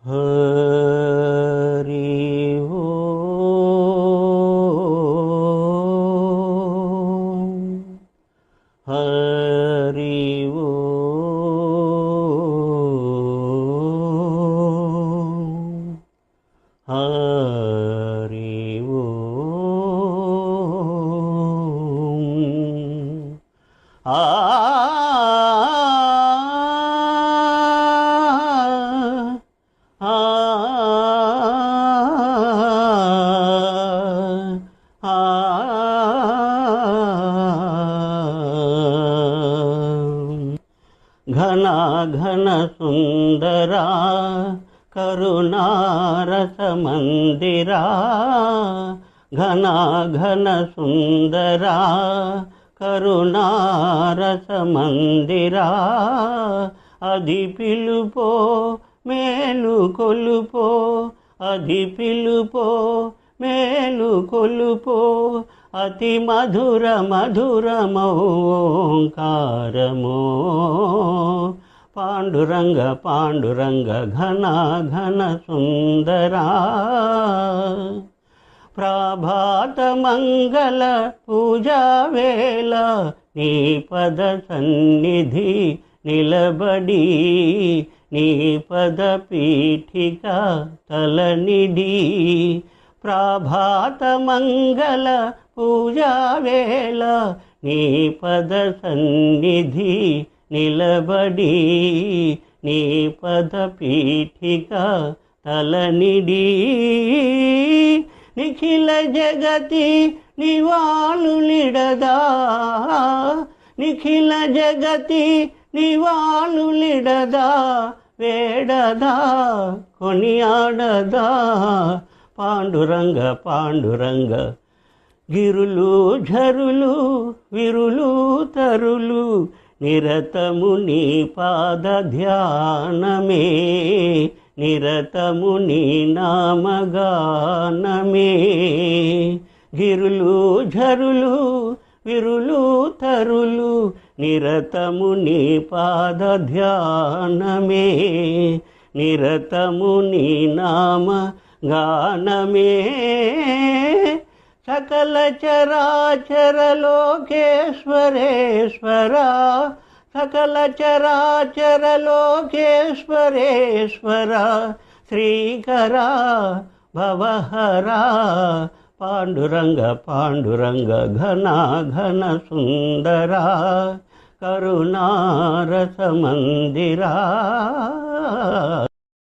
हरि ओम हरि ओम हरि ओम घन घन सुंदरा करुणारस मंदिरा घन घन सुंदरा करुणारस मंदिरा अधि पिलुपो मेलु कोलुपो अधि पिलुपो मेलु कोलुपो अति मधुर मधुरमो ओंकारमो पांडुरंग पांडुरंग घन घन सुंदरा प्रभात मंगल पूजा वेल नी पद सन्निधि निलबडी नी पद पीठिका तलनिडी प्रभात मंगल पूजा वेल नी पद सन्निधि निलबडी नी पद पीठिका तलनिडी निखिल जगति निवालुलिडदा निखिल जगति निवालुलिडदा वेडदा कोनियाडदा पांडुरंग पांडुरंग गिरुलु झरुलु विरुलु तरुलु निरतमु नी पाद ध्यानमे निरतमु नी नामगानमे गिरुलु झरुलु विरुलु तरुलु निरतमु नी पाद ध्यानमे निरतमु नी नाम गानमे सकल चराचर लोकेश्वरेश्वरा सकल चराचर लोकेश्वरेश्वरा श्रीकरा भवहरा पांडुरंग पांडुरंग घन घन सुंदरा करुणारस मंदिरा।